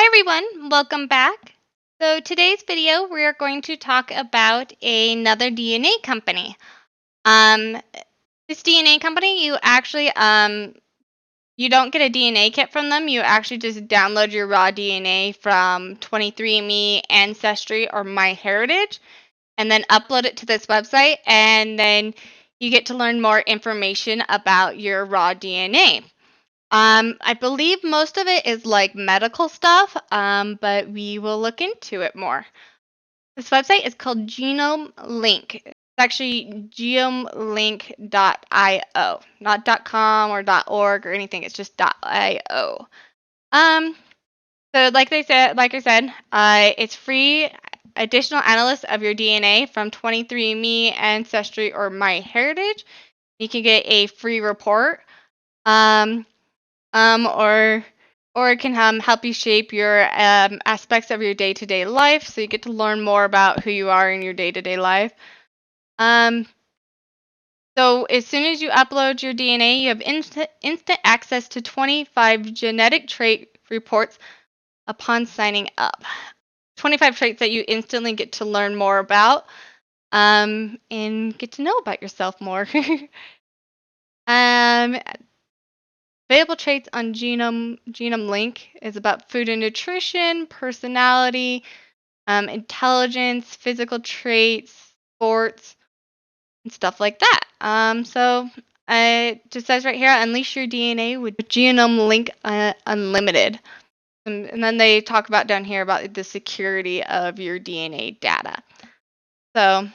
everyone, welcome back. So today's video we are going to talk about another DNA company. Um this DNA company you don't get a DNA kit from them. You actually just download your raw DNA from 23andMe, Ancestry or MyHeritage and then upload it to this website, and then you get to learn more information about your raw DNA. I believe most of it is like medical stuff, but we will look into it more. This website is called Genomelink. It's actually genomelink.io, not .com or .org or anything. It's just .io. Um, so like I said, it's free. Additional analysis of your DNA from 23andMe, Ancestry, or MyHeritage. You can get a free report. Um, or it can help you shape your aspects of your day-to-day life, so you get to learn more about who you are in your day-to-day life. So as soon as you upload your DNA, you have instant access to 25 genetic trait reports upon signing up. 25 traits that you instantly get to learn more about, and get to know about yourself more. Available traits on Genomelink is about food and nutrition, personality, intelligence, physical traits, sports, and stuff like that. It just says right here, unleash your DNA with Genomelink Unlimited. And then they talk about down here about the security of your DNA data. So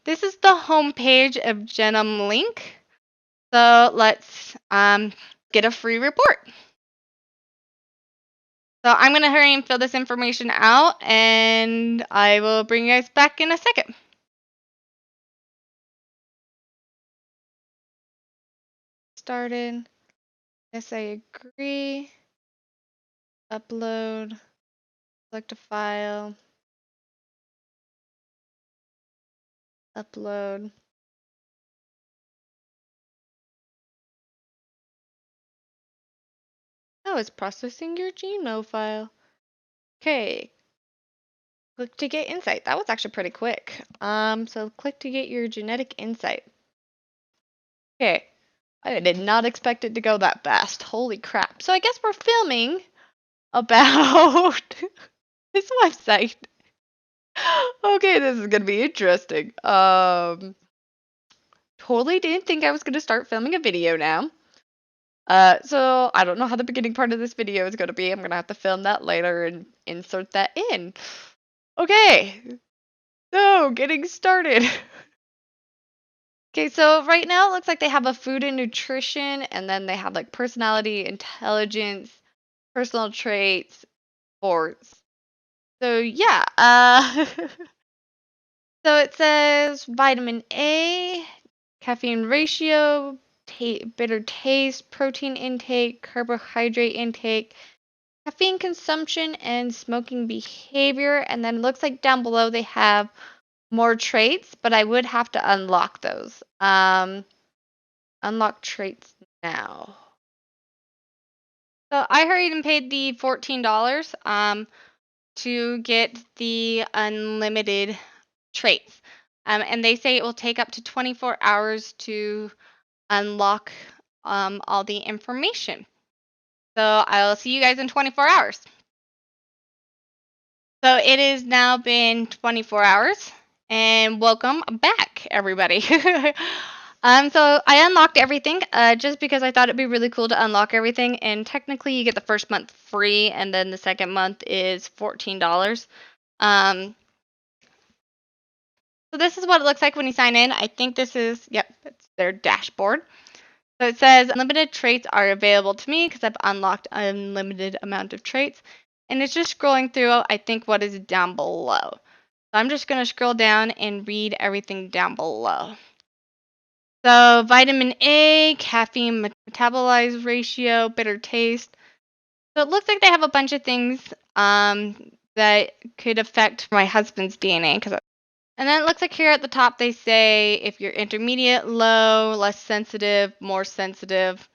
this is the homepage of Genomelink. So let's get a free report. So I'm going to hurry and fill this information out, and I will bring you guys back in a second. Started. Yes, I agree. Upload. Select a file. Upload. Oh, it's processing your Genome file. Okay. Click to get insight. That was actually pretty quick. So click to get your genetic insight. Okay. I did not expect it to go that fast. Holy crap. So I guess we're filming about this website. Okay, this is gonna be interesting. Totally didn't think I was gonna start filming a video now. So I don't know how the beginning part of this video is gonna be. I'm gonna have to film that later and insert that in. Okay, so getting started. Okay, so right now it looks like they have a food and nutrition, and then they have like personality, intelligence, personal traits, sports. So yeah, so it says vitamin A, caffeine ratio, bitter taste, protein intake, carbohydrate intake, caffeine consumption, and smoking behavior. And then it looks like down below they have more traits, but I would have to unlock those. Unlock traits now. So I hurried and paid the $14 to get the unlimited traits. And they say it will take up to 24 hours to unlock all the information. So I'll see you guys in 24 hours. So it has now been 24 hours, and welcome back, everybody. So I unlocked everything just because I thought it'd be really cool to unlock everything. And technically, you get the first month free, and then the second month is $14. So this is what it looks like when you sign in. I think this is, yep, it's their dashboard. So it says unlimited traits are available to me because I've unlocked unlimited amount of traits. And it's just scrolling through, I think, what is down below. So I'm just going to scroll down and read everything down below. So vitamin A, caffeine metabolized ratio, bitter taste. So it looks like they have a bunch of things that could affect my husband's DNA. And then it looks like here at the top they say if you're intermediate, low, less sensitive, more sensitive.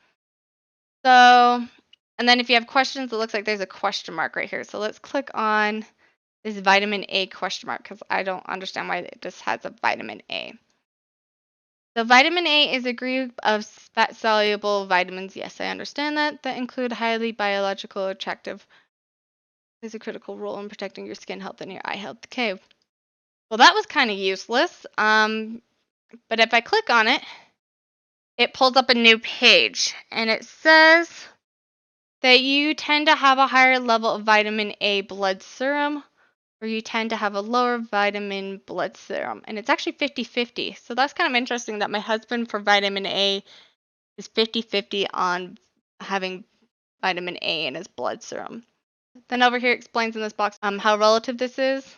So And then if you have questions, it looks like there's a question mark right here. So let's click on this vitamin A question mark because I don't understand why this has a vitamin A. So vitamin A is a group of fat-soluble vitamins. Yes, I understand that include highly biological attractive. Plays a critical role in protecting your skin health and your eye health. Okay, well that was kind of useless. But if I click on it, it pulls up a new page, and it says that you tend to have a higher level of vitamin A blood serum, or you tend to have a lower vitamin blood serum. And it's actually 50-50. So that's kind of interesting that my husband for vitamin A is 50-50 on having vitamin A in his blood serum. Then over here it explains in this box how relative this is.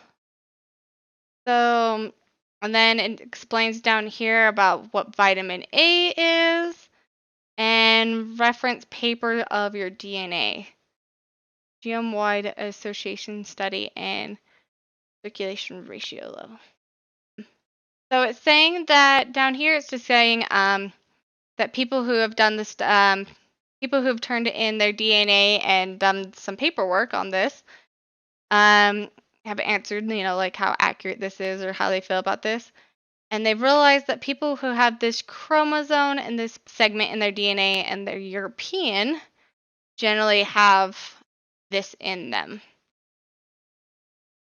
So, and then it explains down here about what vitamin A is and reference paper of your DNA. Genome-wide association study and circulation ratio level. So it's saying that down here it's just saying that people who have done this, people who have turned in their DNA and done some paperwork on this, have answered, like how accurate this is or how they feel about this. And they've realized that people who have this chromosome and this segment in their DNA and they're European generally have this in them.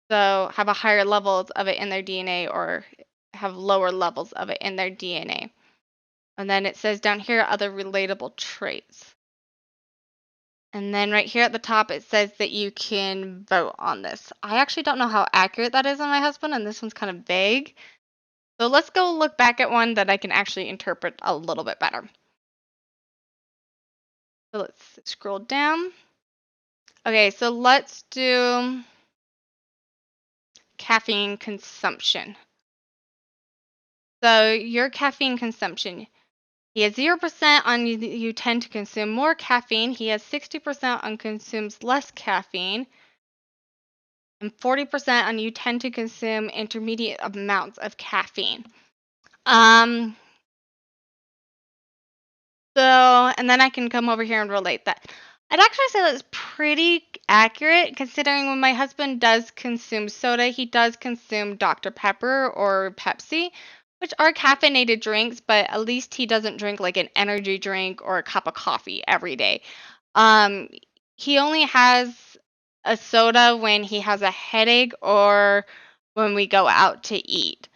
So have a higher levels of it in their DNA or have lower levels of it in their DNA. And then it says down here other relatable traits. And then right here at the top it says that you can vote on this. I actually don't know how accurate that is on my husband, and this one's kind of vague. So let's go look back at one that I can actually interpret a little bit better. So let's scroll down. Okay, so let's do caffeine consumption. So your caffeine consumption. He has 0% on you tend to consume more caffeine. He has 60% on consumes less caffeine. And 40% on you tend to consume intermediate amounts of caffeine. And then I can come over here and relate that. I'd actually say that's pretty accurate considering when my husband does consume soda, he does consume Dr. Pepper or Pepsi, which are caffeinated drinks, but at least he doesn't drink like an energy drink or a cup of coffee every day. He only has a soda when he has a headache or when we go out to eat.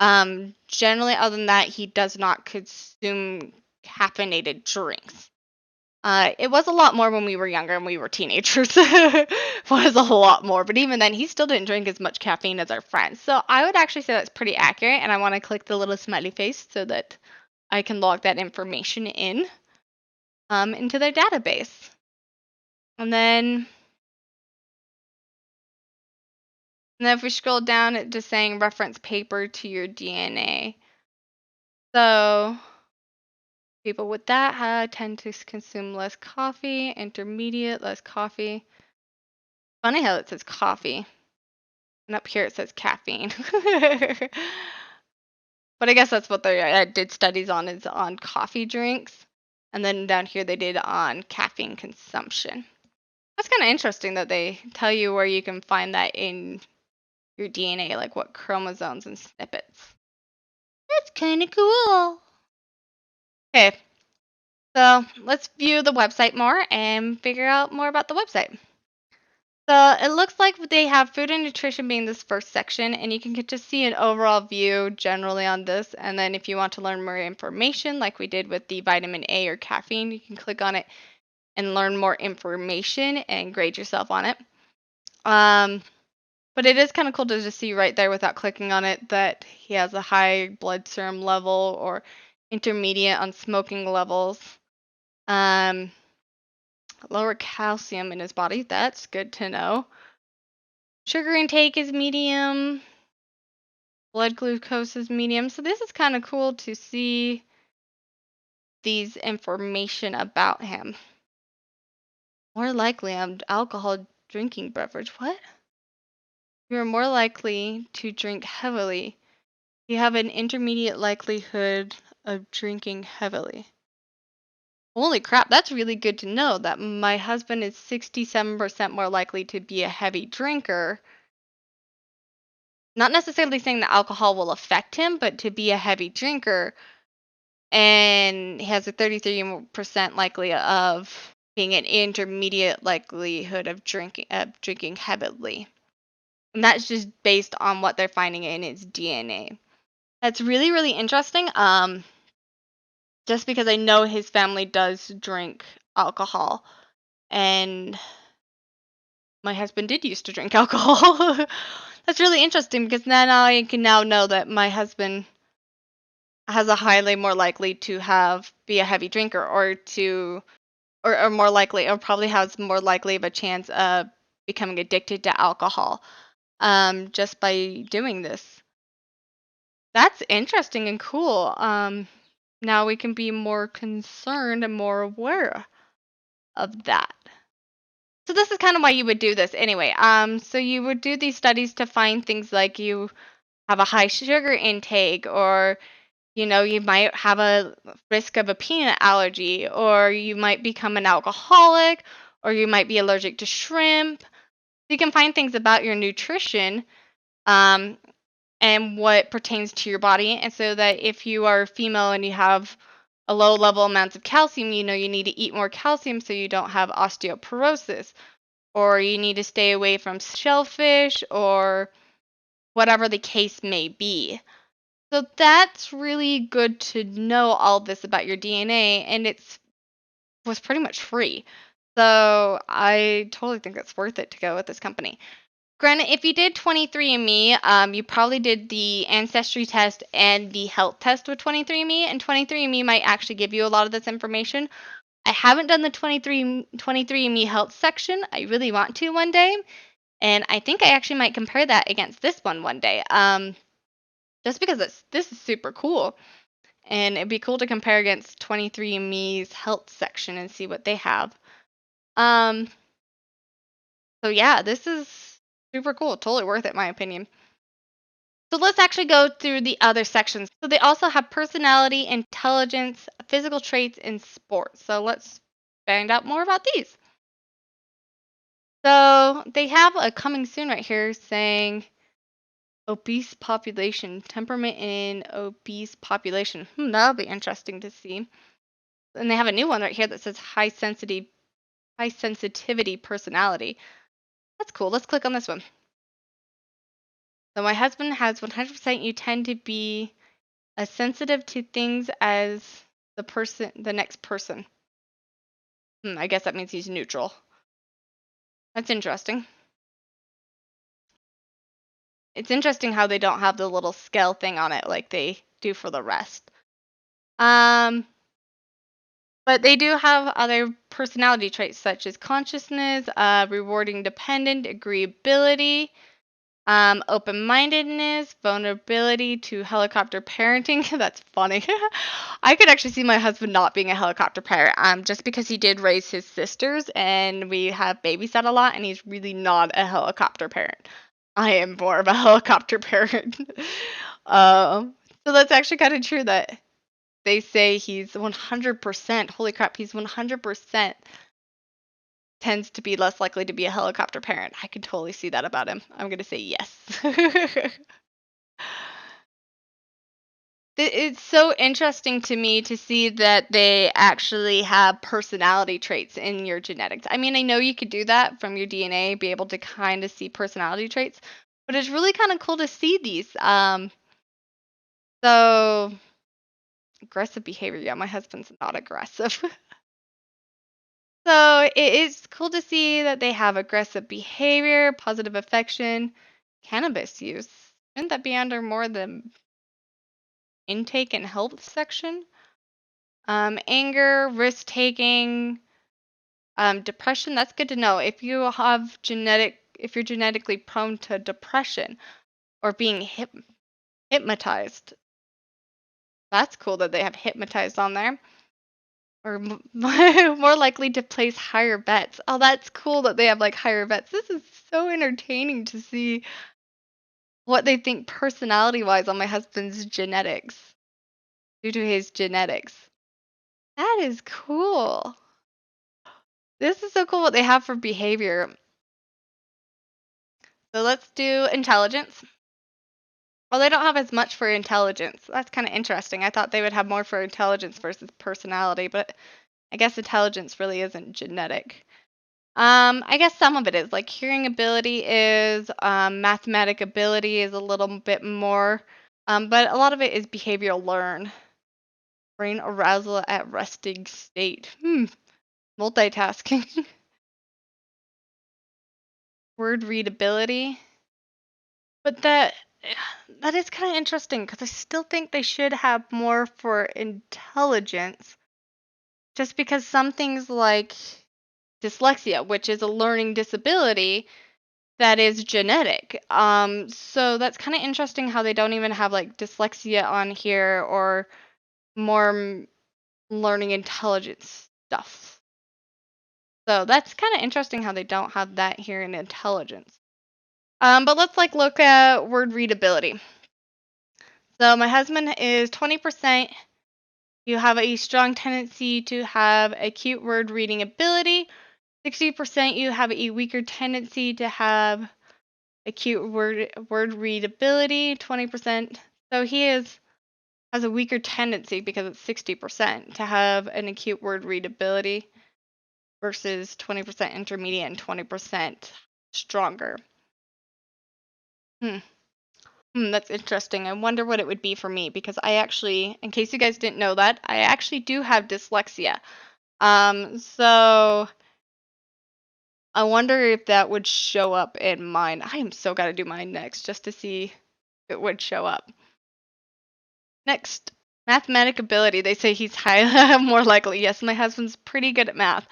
Generally, other than that, he does not consume caffeinated drinks. It was a lot more when we were younger and we were teenagers. It was a lot more, but even then, he still didn't drink as much caffeine as our friends. So I would actually say that's pretty accurate, and I want to click the little smiley face so that I can log that information in into their database. And then if we scroll down, it's just saying reference paper to your DNA. So people with that tend to consume less coffee, intermediate, less coffee. Funny how it says coffee. And up here it says caffeine. But I guess that's what they did studies on, is on coffee drinks. And then down here they did on caffeine consumption. That's kind of interesting that they tell you where you can find that in your DNA, like what chromosomes and snippets. That's kind of cool. Okay, so let's view the website more and figure out more about the website. So it looks like they have food and nutrition being this first section, and you can get to see an overall view generally on this. And then if you want to learn more information, like we did with the vitamin A or caffeine, you can click on it and learn more information and grade yourself on it. But it is kind of cool to just see right there without clicking on it that he has a high blood serum level or intermediate on smoking levels. Lower calcium in his body. That's good to know. Sugar intake is medium. Blood glucose is medium. So this is kind of cool to see these information about him. More likely on alcohol drinking beverage. What? You're more likely to drink heavily. You have an intermediate likelihood of drinking heavily. Holy crap, that's really good to know that my husband is 67% more likely to be a heavy drinker. Not necessarily saying that alcohol will affect him, but to be a heavy drinker, and he has a 33% likely of being an intermediate likelihood of drinking heavily. And that's just based on what they're finding in his DNA. That's really, really interesting. Just because I know his family does drink alcohol, and my husband did used to drink alcohol. That's really interesting because then I can now know that my husband has a highly more likely to be a heavy drinker or more likely or probably has more likely of a chance of becoming addicted to alcohol just by doing this. That's interesting and cool. Now we can be more concerned and more aware of that. So this is kind of why you would do this anyway. So you would do these studies to find things like you have a high sugar intake, or you might have a risk of a peanut allergy, or you might become an alcoholic, or you might be allergic to shrimp. You can find things about your nutrition um, and what pertains to your body. And so that if you are female and you have a low level amounts of calcium, you need to eat more calcium so you don't have osteoporosis, or you need to stay away from shellfish, or whatever the case may be. So that's really good to know all this about your DNA, and it was pretty much free. So I totally think it's worth it to go with this company. Granted, if you did 23andMe, you probably did the ancestry test and the health test with 23andMe, and 23andMe might actually give you a lot of this information. I haven't done the 23andMe health section. I really want to one day, and I think I actually might compare that against this one day. Just because this is super cool. And it'd be cool to compare against 23andMe's health section and see what they have. Um, so yeah, this is super cool. Totally worth it, in my opinion. So let's actually go through the other sections. So they also have personality, intelligence, physical traits, and sports. So let's find out more about these. So they have a coming soon right here saying obese population, temperament in obese population. That'll be interesting to see. And they have a new one right here that says high sensitivity personality. That's cool. Let's click on this one. So my husband has 100% you tend to be as sensitive to things as the next person. I guess that means he's neutral. That's interesting. It's interesting how they don't have the little scale thing on it like they do for the rest. But they do have other personality traits such as consciousness, rewarding dependent, agreeability, open-mindedness, vulnerability to helicopter parenting. That's funny. I could actually see my husband not being a helicopter parent, just because he did raise his sisters and we have babysat a lot, and he's really not a helicopter parent. I am more of a helicopter parent. So that's actually kind of true that they say he's 100%. Holy crap, he's 100% tends to be less likely to be a helicopter parent. I could totally see that about him. I'm going to say yes. It's so interesting to me to see that they actually have personality traits in your genetics. I mean, I know you could do that from your DNA, be able to kind of see personality traits, but it's really kind of cool to see these. So aggressive behavior. Yeah, my husband's not aggressive. So it is cool to see that they have aggressive behavior, positive affection, cannabis use. Shouldn't that be under more the intake and health section? Anger, risk taking, depression. That's good to know. If you're genetically prone to depression or being hypnotized, that's cool that they have hypnotized on there. Or more likely to place higher bets. Oh, that's cool that they have like higher bets. This is so entertaining to see what they think personality wise on my husband's genetics due to his genetics. That is cool. This is so cool what they have for behavior. So let's do intelligence. Well, they don't have as much for intelligence. That's kind of interesting. I thought they would have more for intelligence versus personality, but I guess intelligence really isn't genetic. I guess some of it is. Like hearing ability is, mathematic ability is a little bit more, but a lot of it is behavioral learn. Brain arousal at resting state. Multitasking. Word readability. But that is kind of interesting because I still think they should have more for intelligence. Just because some things like dyslexia, which is a learning disability, that is genetic. So that's kind of interesting how they don't even have like dyslexia on here or more learning intelligence stuff. So that's kind of interesting how they don't have that here in intelligence. But let's like look at word readability. So my husband is 20%. You have a strong tendency to have acute word reading ability. 60% you have a weaker tendency to have acute word readability. 20%. So he has a weaker tendency because it's 60% to have an acute word readability versus 20% intermediate and 20% stronger. Hmm. That's interesting. I wonder what it would be for me because I actually, in case you guys didn't know that, I actually do have dyslexia. So I wonder if that would show up in mine. I am so gotta do mine next just to see if it would show up. Next, mathematic ability. They say he's high, more likely. Yes, my husband's pretty good at math.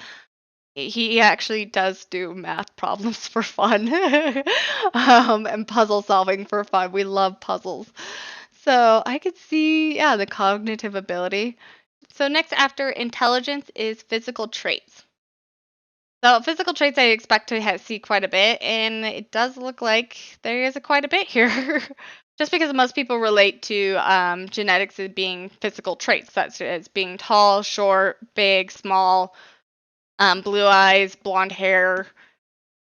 He actually does do math problems for fun, and puzzle solving for fun. We love puzzles. So I could see, yeah, the cognitive ability. So next after intelligence is physical traits. So physical traits I expect to see quite a bit, and it does look like there is quite a bit here. Just because most people relate to genetics as being physical traits, such as being tall, short, big, small, blue eyes, blonde hair,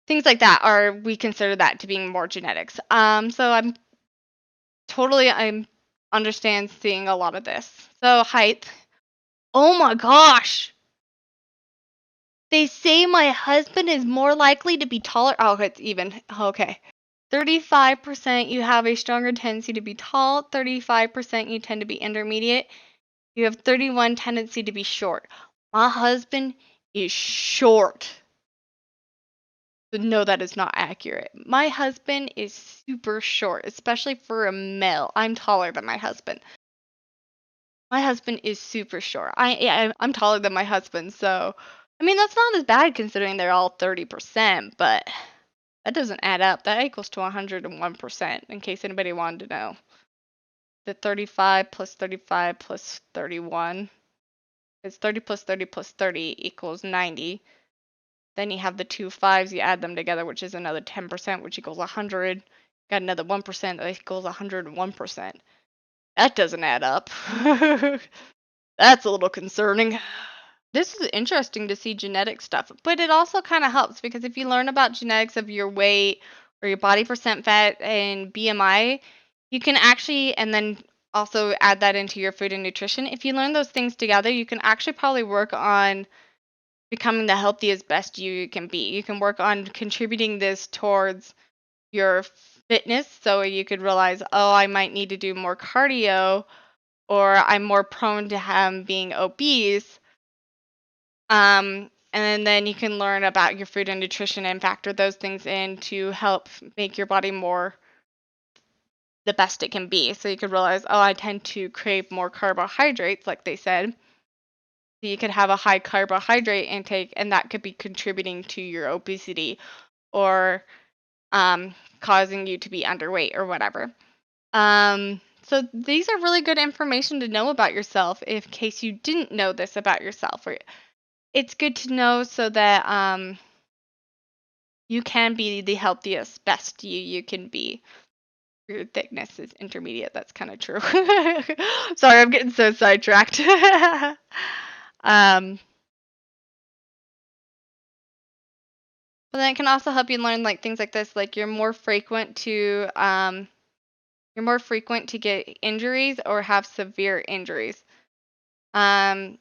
things like that. Are we consider that to being more genetics? So I understand seeing a lot of this. So height. Oh my gosh. They say my husband is more likely to be taller. Oh, it's even. Okay. 35% you have a stronger tendency to be tall, 35% you tend to be intermediate. You have 31 tendency to be short. My husband is short. So no, that is not accurate. My husband is super short, especially for a male. I'm taller than my husband. My husband is super short. I'm taller than my husband, so I mean that's not as bad considering they're all 30%, but that doesn't add up. That equals to 101%, in case anybody wanted to know. The 35 plus 35 plus 31 is 30 plus 30 plus 30 equals 90. Then you have the two fives, you add them together, which is another 10%, which equals 100. Got another 1% that equals 101%. That doesn't add up. That's a little concerning. This is interesting to see genetic stuff, but it also kind of helps because if you learn about genetics of your weight or your body percent fat and BMI, you can actually, and then also add that into your food and nutrition. If you learn those things together, you can actually probably work on becoming the healthiest best you can be. You can work on contributing this towards your fitness so you could realize, oh, I might need to do more cardio or I'm more prone to being obese. And then you can learn about your food and nutrition and factor those things in to help make your body more the best it can be. So you could realize, oh, I tend to crave more carbohydrates, like they said. So you could have a high carbohydrate intake, and that could be contributing to your obesity or causing you to be underweight or whatever. So these are really good information to know about yourself in case you didn't know this about yourself. Or it's good to know so that you can be the healthiest, best you can be. Your thickness is intermediate. That's kind of true. Sorry, I'm getting so sidetracked. Um, but then it can also help you learn like things like this, like you're more frequent to get injuries or have severe injuries. Um,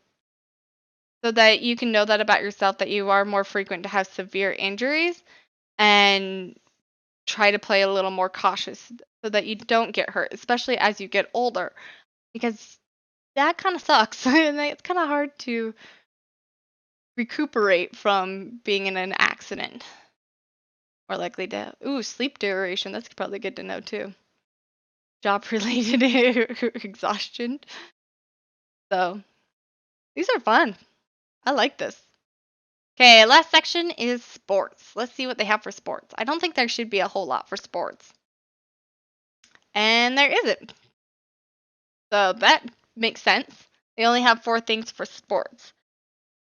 so that you can know that about yourself, that you are more frequent to have severe injuries, and try to play a little more cautious so that you don't get hurt, especially as you get older, because that kind of sucks. And it's kind of hard to recuperate from being in an accident. More likely to, ooh, sleep duration. That's probably good to know too. Job related exhaustion. So these are fun. I like this. Okay, last section is sports. Let's see what they have for sports. I don't think there should be a whole lot for sports. And there isn't. So that makes sense. They only have 4 things for sports.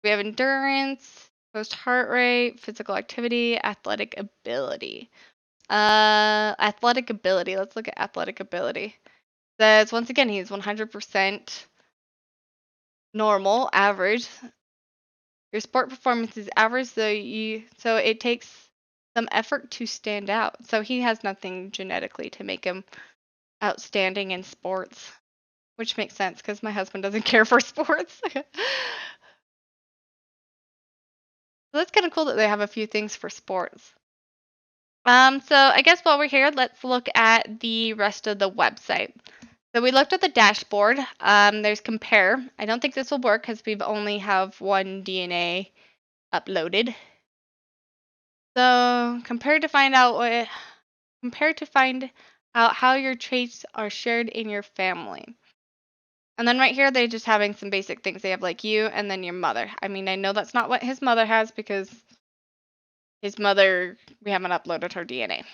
We have endurance, post heart rate, physical activity, athletic ability. Athletic ability. Let's look at athletic ability. Says once again he's 100% normal, average. Your sport performance is average, so it takes some effort to stand out. So he has nothing genetically to make him outstanding in sports, which makes sense because my husband doesn't care for sports. So that's kind of cool that they have a few things for sports. So I guess while we're here, let's look at the rest of the website. So we looked at the dashboard. There's compare. I don't think this will work because we've only have one DNA uploaded. So compare to find out how your traits are shared in your family. And then right here, they're just having some basic things. They have like you and then your mother. I mean, I know that's not what his mother has because his mother, we haven't uploaded her DNA.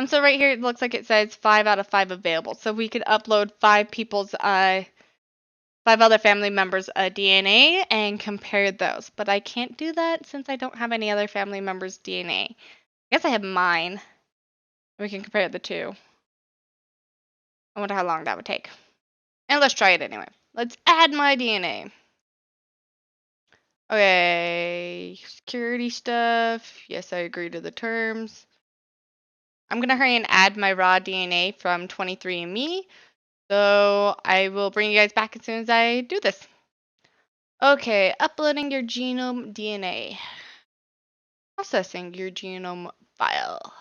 So right here, it looks like it says 5 out of 5 available. So we could upload 5 other family members' DNA and compare those. But I can't do that since I don't have any other family members' DNA. I guess I have mine. We can compare the two. I wonder how long that would take. And let's try it anyway. Let's add my DNA. Okay, security stuff. Yes, I agree to the terms. I'm going to hurry and add my raw DNA from 23andMe. So I will bring you guys back as soon as I do this. Okay, uploading your genome DNA. Processing your genome file.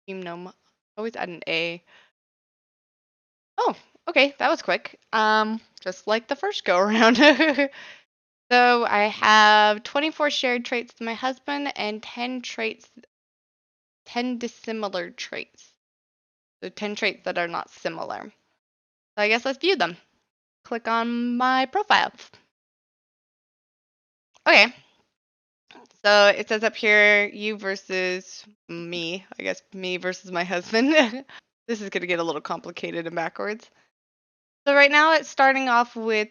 Genome. Always add an A. Oh, okay, that was quick. Just like the first go around. So I have 24 shared traits with my husband and 10 dissimilar traits. So 10 traits that are not similar. So I guess let's view them. Click on my profile. Okay. So it says up here, you versus me. I guess me versus my husband. This is going to get a little complicated and backwards. So right now it's starting off with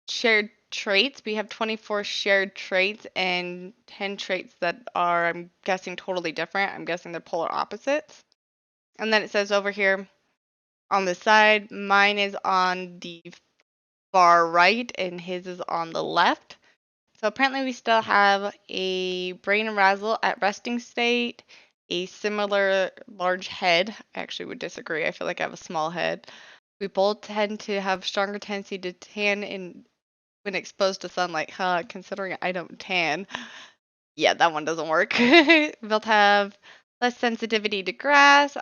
shared traits. We have 24 shared traits and 10 traits that are, I'm guessing, totally different. I'm guessing they're polar opposites. And then it says over here on the side, mine is on the far right and his is on the left. So apparently we still have a brain arousal at resting state, a similar large head. I actually would disagree. I feel like I have a small head. We both tend to have stronger tendency to tan when exposed to sunlight. Considering I don't tan. Yeah, that one doesn't work. We both have less sensitivity to grass.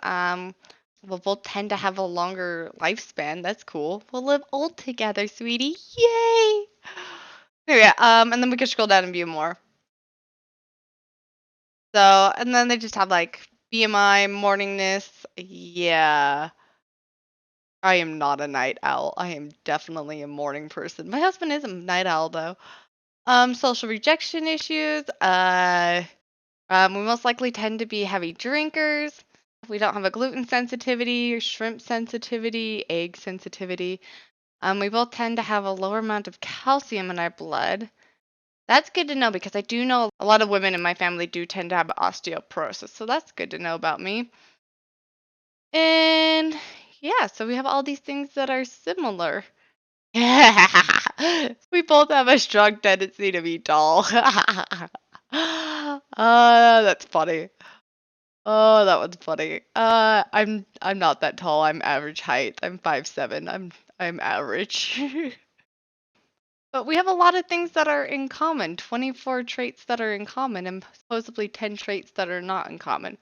We'll both tend to have a longer lifespan. That's cool. We'll live old together, sweetie. Yay! Yeah, and then we can scroll down and view more. So, and then they just have like BMI, morningness. Yeah. I am not a night owl. I am definitely a morning person. My husband is a night owl though. Social rejection issues. We most likely tend to be heavy drinkers. We don't have a gluten sensitivity, shrimp sensitivity, egg sensitivity. We both tend to have a lower amount of calcium in our blood. That's good to know because I do know a lot of women in my family do tend to have osteoporosis. So that's good to know about me. And yeah, so we have all these things that are similar. We both have a strong tendency to be tall. That's funny. Oh, that one's funny. I'm not that tall. I'm average height. I'm 5'7". I'm average. But we have a lot of things that are in common. 24 traits that are in common and supposedly 10 traits that are not in common.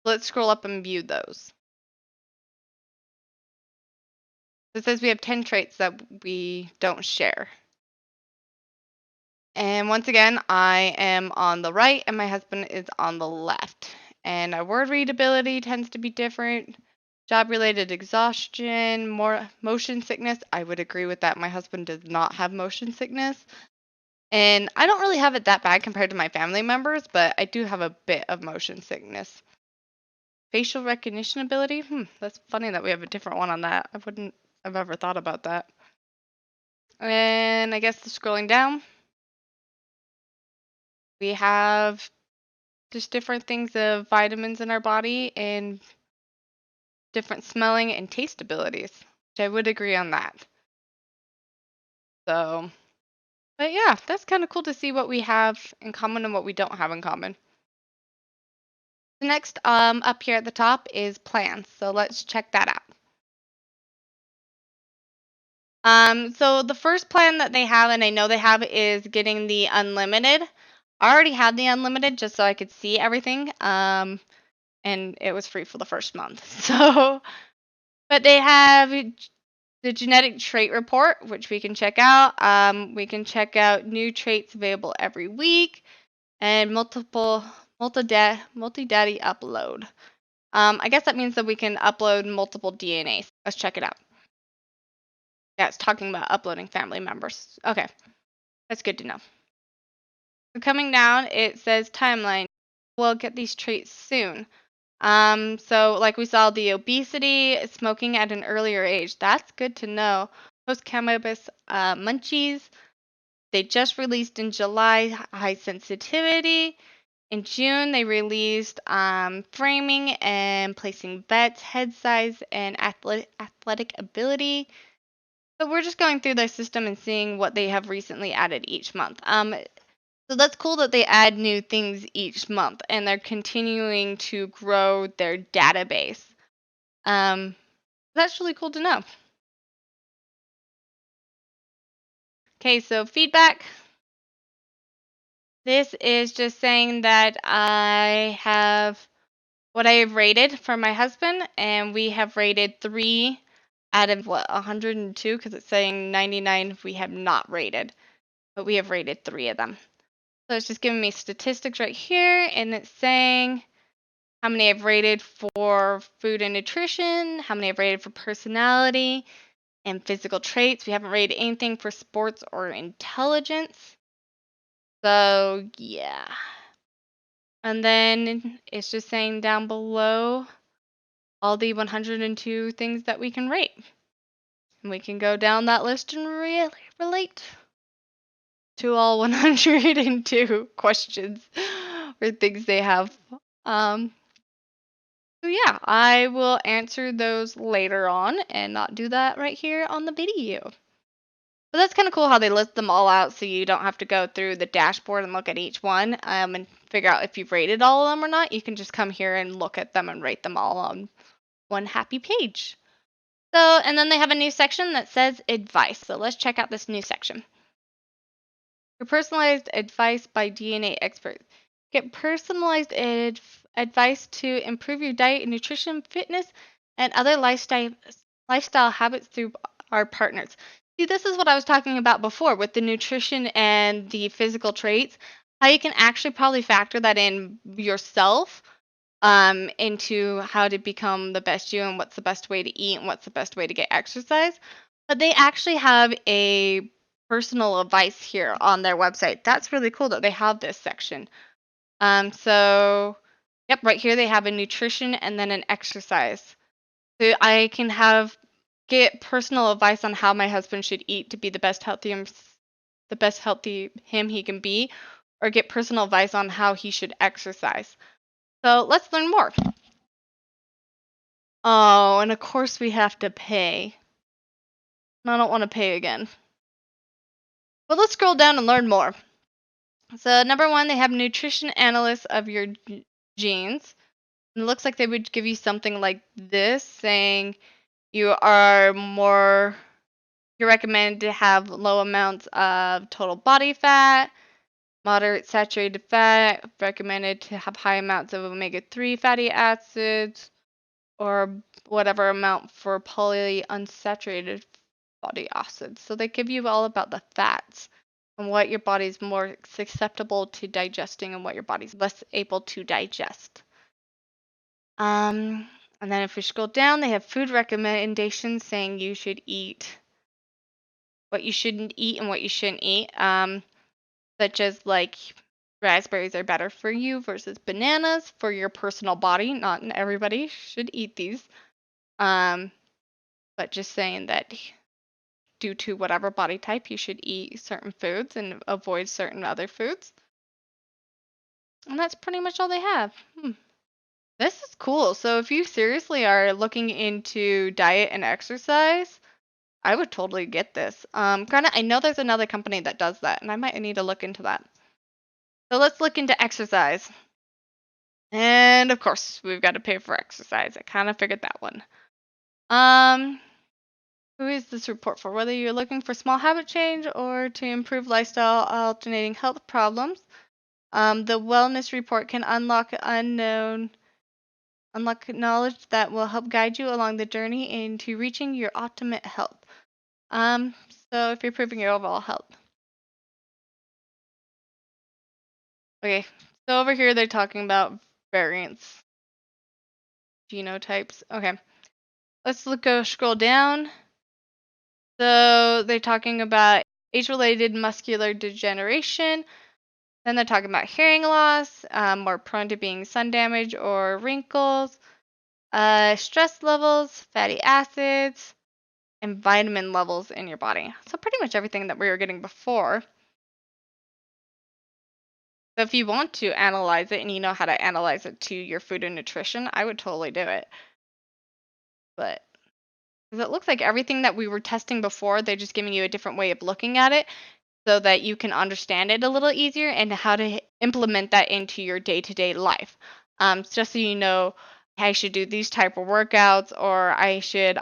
Let's scroll up and view those. It says we have 10 traits that we don't share. And once again, I am on the right and my husband is on the left. And our word readability tends to be different. Job related exhaustion, more motion sickness. I would agree with that. My husband does not have motion sickness. And I don't really have it that bad compared to my family members, but I do have a bit of motion sickness. Facial recognition ability. That's funny that we have a different one on that. I wouldn't have ever thought about that. And I guess scrolling down, we have just different things of vitamins in our body and different smelling and taste abilities, which I would agree on that. So, but yeah, that's kind of cool to see what we have in common and what we don't have in common. The next up here at the top is plans. So let's check that out. So the first plan that they have, and I know they have, is getting the unlimited. I already had the unlimited just so I could see everything. And it was free for the first month. So, but they have the genetic trait report, which we can check out. We can check out new traits available every week and multi-daddy upload. I guess that means that we can upload multiple DNAs. Let's check it out. Yeah, it's talking about uploading family members. Okay, that's good to know. So coming down, it says timeline. We'll get these traits soon. So like we saw the obesity, smoking at an earlier age. That's good to know. Post cannabis munchies. They just released in July high sensitivity. In June, they released framing and placing bets, head size, and athletic ability. So we're just going through their system and seeing what they have recently added each month. So that's cool that they add new things each month and they're continuing to grow their database. That's really cool to know. Okay, so feedback. This is just saying that I have what I have rated for my husband, and we have rated 3 out of 102, because it's saying 99 we have not rated, but we have rated 3 of them. So it's just giving me statistics right here, and it's saying how many I've rated for food and nutrition, how many I've rated for personality and physical traits. We haven't rated anything for sports or intelligence. So, yeah. And then it's just saying down below all the 102 things that we can rate. And we can go down that list and relate to all 102 questions or things they have. So yeah, I will answer those later on and not do that right here on the video. But that's kind of cool how they list them all out so you don't have to go through the dashboard and look at each one and figure out if you've rated all of them or not. You can just come here and look at them and rate them all on one happy page. So, and then they have a new section that says advice. So let's check out this new section. Your personalized advice by DNA experts. Get personalized advice to improve your diet and nutrition, fitness, and other lifestyle habits through our partners. See, this is what I was talking about before with the nutrition and the physical traits. How you can actually probably factor that in yourself into how to become the best you and what's the best way to eat and what's the best way to get exercise. But they actually have a personal advice here on their website. That's really cool that they have this section. So, yep, right here they have a nutrition and then an exercise. So I can get personal advice on how my husband should eat to be the best healthy him he can be, or get personal advice on how he should exercise. So let's learn more. Oh, and of course we have to pay. I don't want to pay again. But let's scroll down and learn more. So number 1, they have nutrition analysts of your genes. And it looks like they would give you something like this, saying you're recommended to have low amounts of total body fat, moderate saturated fat, recommended to have high amounts of omega-3 fatty acids, or whatever amount for polyunsaturated fatty acids. So they give you all about the fats and what your body's more susceptible to digesting and what your body's less able to digest. And then if we scroll down, they have food recommendations saying you should eat what you shouldn't eat and what you shouldn't eat. Such as like raspberries are better for you versus bananas for your personal body. Not everybody should eat these. But just saying that due to whatever body type, you should eat certain foods and avoid certain other foods. And that's pretty much all they have. This is cool. So if you seriously are looking into diet and exercise, I would totally get this. I know there's another company that does that, and I might need to look into that. So let's look into exercise. And of course, we've got to pay for exercise. I kind of figured that one. Who is this report for? Whether you're looking for small habit change or to improve lifestyle alternating health problems, the wellness report can unlock knowledge that will help guide you along the journey into reaching your optimum health. So if you're improving your overall health. Okay, so over here they're talking about variants, genotypes. Okay, let's scroll down. So they're talking about age-related muscular degeneration. Then they're talking about hearing loss, more prone to being sun damage or wrinkles, stress levels, fatty acids, and vitamin levels in your body. So pretty much everything that we were getting before. So if you want to analyze it and you know how to analyze it to your food and nutrition, I would totally do it. But because it looks like everything that we were testing before, they're just giving you a different way of looking at it so that you can understand it a little easier and how to implement that into your day-to-day life. Just so you know, I should do these type of workouts, or I should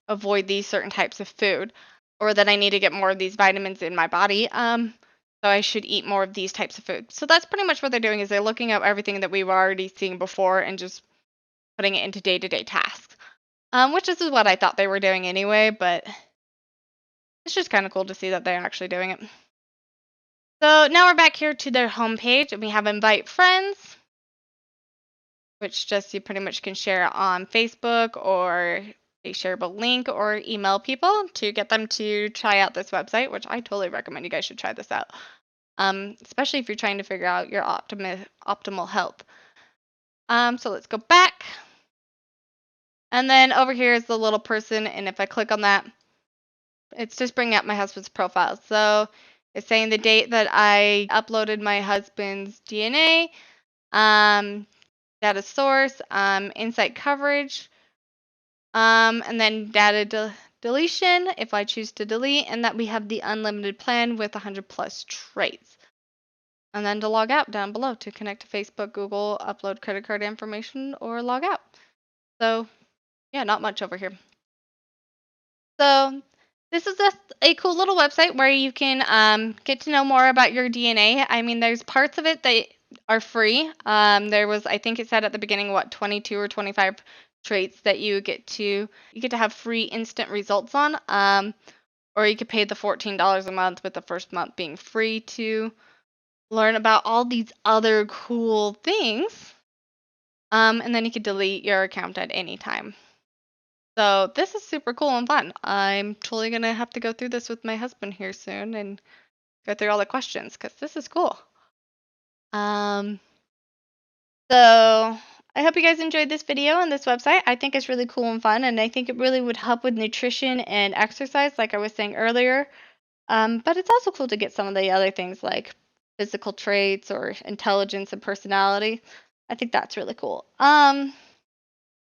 avoid these certain types of food, or that I need to get more of these vitamins in my body. So I should eat more of these types of food. So that's pretty much what they're doing, is they're looking at everything that we were already seeing before and just putting it into day-to-day tasks. Which is what I thought they were doing anyway, but it's just kind of cool to see that they're actually doing it. So now we're back here to their homepage, and we have invite friends, which just you pretty much can share on Facebook or a shareable link, or email people to get them to try out this website, which I totally recommend you guys should try this out. Especially if you're trying to figure out your optimal health. So let's go back. And then over here is the little person, and if I click on that, it's just bringing up my husband's profile. So it's saying the date that I uploaded my husband's DNA, data source, insight coverage, and then data deletion if I choose to delete, and that we have the unlimited plan with 100 plus traits. And then to log out down below to connect to Facebook, Google, upload credit card information, or log out. So yeah, not much over here. So this is just a cool little website where you can get to know more about your DNA. I mean, there's parts of it that are free. There was, I think it said at the beginning, 22 or 25 traits that you get to have free instant results on. Or you could pay the $14 a month, with the first month being free, to learn about all these other cool things. And then you could delete your account at any time. So this is super cool and fun. I'm totally going to have to go through this with my husband here soon and go through all the questions, because this is cool. So I hope you guys enjoyed this video and this website. I think it's really cool and fun, and I think it really would help with nutrition and exercise, like I was saying earlier. But it's also cool to get some of the other things like physical traits or intelligence and personality. I think that's really cool.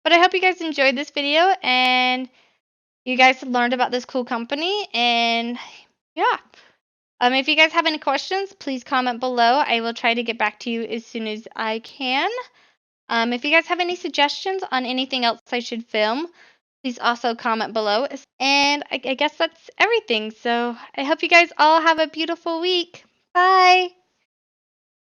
But I hope you guys enjoyed this video, and you guys learned about this cool company, and yeah. If you guys have any questions, please comment below. I will try to get back to you as soon as I can. If you guys have any suggestions on anything else I should film, please also comment below. And I guess that's everything. So I hope you guys all have a beautiful week. Bye.